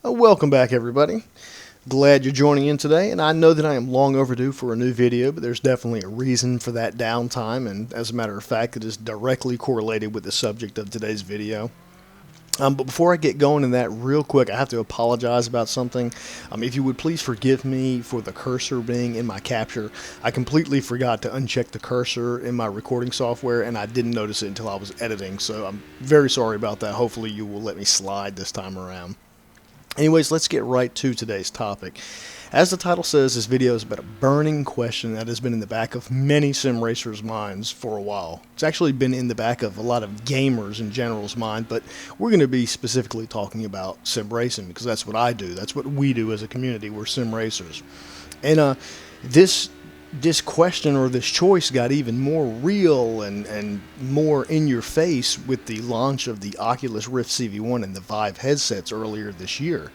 Welcome back, everybody. Glad you're joining in today, and I know that I am long overdue for a new video, but there's definitely a reason for that downtime, and as a matter of fact, it is directly correlated with the subject of today's video. But before I get going in that real quick, I have to apologize about something. If you would please forgive me for the cursor being in my capture. I completely forgot to uncheck the cursor in my recording software, and I didn't notice it until I was editing, so I'm very sorry about that. Hopefully you will let me slide this time around. Anyways, let's get right to today's topic. As the title says, this video is about a burning question that has been in the back of many sim racers' minds for a while. It's actually been in the back of a lot of gamers in general's mind, but we're going to be specifically talking about sim racing because that's what I do. That's what we do as a community. We're sim racers. And this question or this choice got even more real and more in your face with the launch of the Oculus Rift CV1 and the Vive headsets earlier this year.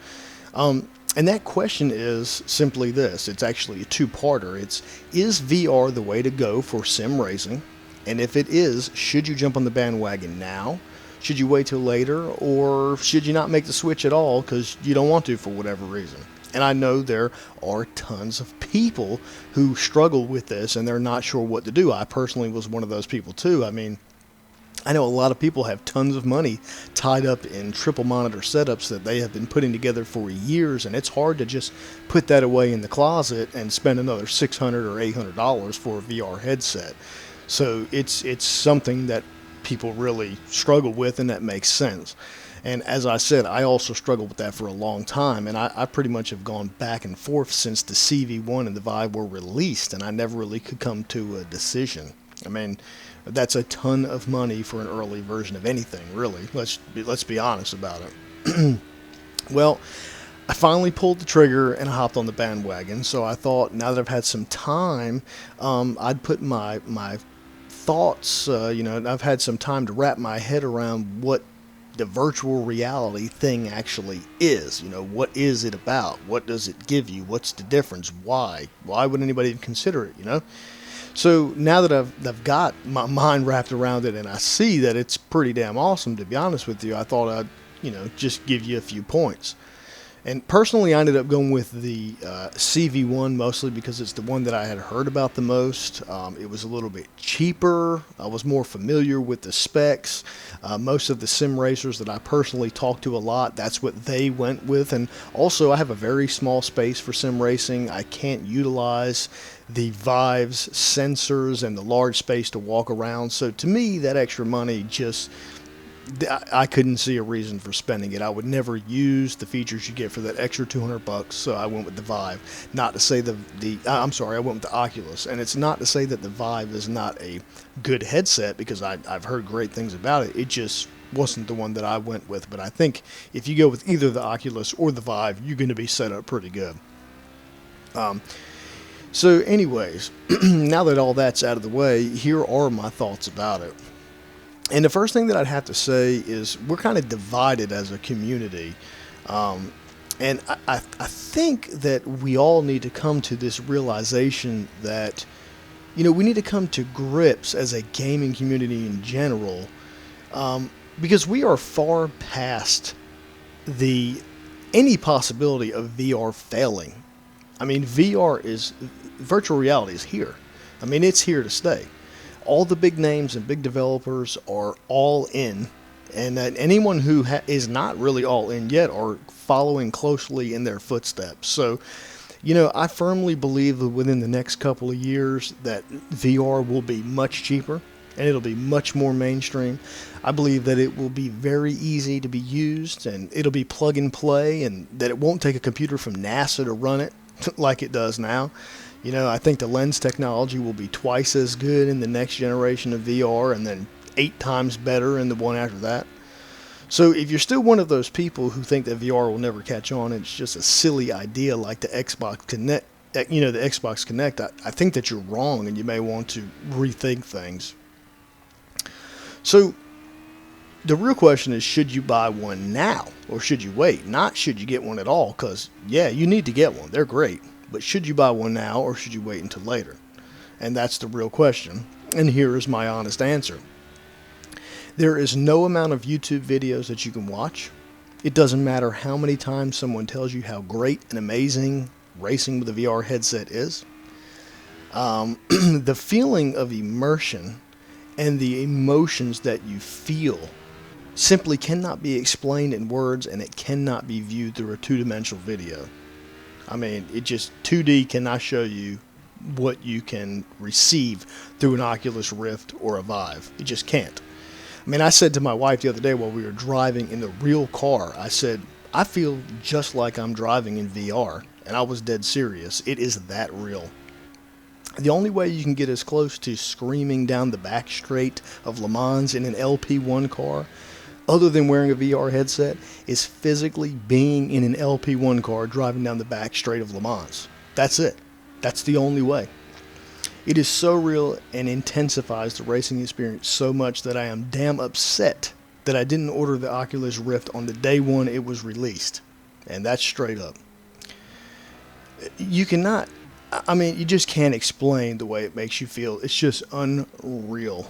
And that question is simply this. It's actually a two-parter. Is VR the way to go for sim racing? And if it is, should you jump on the bandwagon now? Should you wait till later? Or should you not make the switch at all because you don't want to for whatever reason? And I know there are tons of people who struggle with this and they're not sure what to do. I personally was one of those people too. I mean, I know a lot of people have tons of money tied up in triple monitor setups that they have been putting together for years, and it's hard to just put that away in the closet and spend another $600 or $800 for a VR headset. So it's something that people really struggle with, and that makes sense. And as I said, I also struggled with that for a long time, and I pretty much have gone back and forth since the CV1 and the Vive were released, and I never really could come to a decision. I mean, that's a ton of money for an early version of anything, really. Let's be honest about it. Well, I finally pulled the trigger and I hopped on the bandwagon, so I thought now that I've had some time, I'd put my thoughts, I've had some time to wrap my head around what the virtual reality thing actually is. What is it about? What does it give you? What's the difference? Why would anybody even consider it? So now that I've got my mind wrapped around it and I see that it's pretty damn awesome, to be honest with you, I thought I'd just give you a few points. And personally, I ended up going with the CV1 mostly because it's the one that I had heard about the most. It was a little bit cheaper. I was more familiar with the specs. Most of the sim racers that I personally talk to a lot, that's what they went with. And also, I have a very small space for sim racing. I can't utilize the Vive's sensors and the large space to walk around. So to me, that extra money I couldn't see a reason for spending it. I would never use the features you get for that extra $200, so I went with the Vive. Not to say I went with the Oculus, and it's not to say that the Vive is not a good headset because I've heard great things about it. It just wasn't the one that I went with. But I think if you go with either the Oculus or the Vive, you're going to be set up pretty good. So, anyways, now that all that's out of the way, here are my thoughts about it. And the first thing that I'd have to say is we're kind of divided as a community. And I think that we all need to come to this realization that, we need to come to grips as a gaming community in general, because we are far past any possibility of VR failing. I mean, virtual reality is here. I mean, it's here to stay. All the big names and big developers are all in, and anyone who is not really all in yet are following closely in their footsteps. So, I firmly believe that within the next couple of years that VR will be much cheaper and it'll be much more mainstream. I believe that it will be very easy to be used and it'll be plug and play, and that it won't take a computer from NASA to run it like it does now. I think the lens technology will be twice as good in the next generation of VR and then 8 times better in the one after that. So if you're still one of those people who think that VR will never catch on, it's just a silly idea like the Xbox Connect, I think that you're wrong and you may want to rethink things. So the real question is, should you buy one now or should you wait? Not should you get one at all, because yeah, you need to get one. They're great. But should you buy one now or should you wait until later? And that's the real question. And here is my honest answer. There is no amount of YouTube videos that you can watch It doesn't matter how many times someone tells you how great and amazing racing with a VR headset is. The feeling of immersion and the emotions that you feel simply cannot be explained in words, and it cannot be viewed through a two-dimensional video. I mean, it just 2D cannot show you what you can receive through an Oculus Rift or a Vive. It just can't. I mean, I said to my wife the other day while we were driving in the real car, I said, I feel just like I'm driving in VR, and I was dead serious. It is that real. The only way you can get as close to screaming down the back straight of Le Mans in an LP1 car, other than wearing a VR headset, is physically being in an LP1 car driving down the back straight of Le Mans. That's it. That's the only way. It is so real and intensifies the racing experience so much that I am damn upset that I didn't order the Oculus Rift on the day one it was released. And that's straight up. You cannot, I mean, you just can't explain the way it makes you feel. It's just unreal.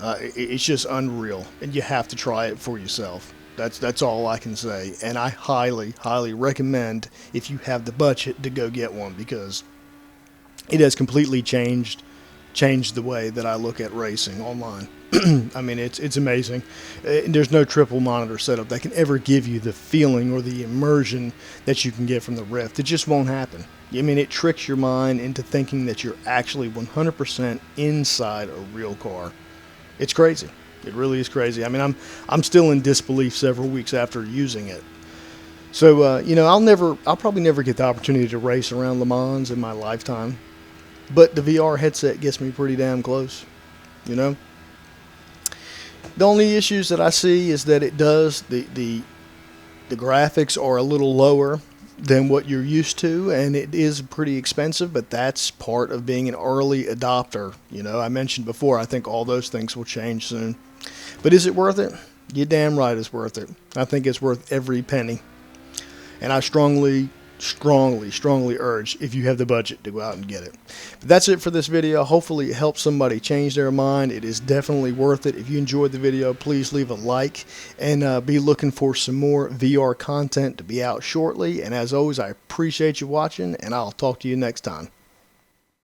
It's just unreal, and you have to try it for yourself. That's all I can say, and I highly, highly recommend, if you have the budget, to go get one, because it has completely changed the way that I look at racing online. I mean, it's amazing. There's no triple monitor setup that can ever give you the feeling or the immersion that you can get from the Rift. It just won't happen. I mean, it tricks your mind into thinking that you're actually 100% inside a real car. It's crazy. It really is crazy. I mean, I'm still in disbelief several weeks after using it. So, you know, I'll probably never get the opportunity to race around Le Mans in my lifetime. But the VR headset gets me pretty damn close, you know. The only issues that I see is that it does, the graphics are a little lower than what you're used to, and it is pretty expensive, but that's part of being an early adopter. You know, I mentioned before, I think all those things will change soon. But is it worth it? You're damn right it's worth it. I think it's worth every penny. And I strongly urge, if you have the budget, to go out and get it. But that's it for this video. Hopefully it helps somebody change their mind. It is definitely worth it. If you enjoyed the video, please leave a like, and be looking for some more VR content to be out shortly. And as always, I appreciate you watching, and I'll talk to you next time.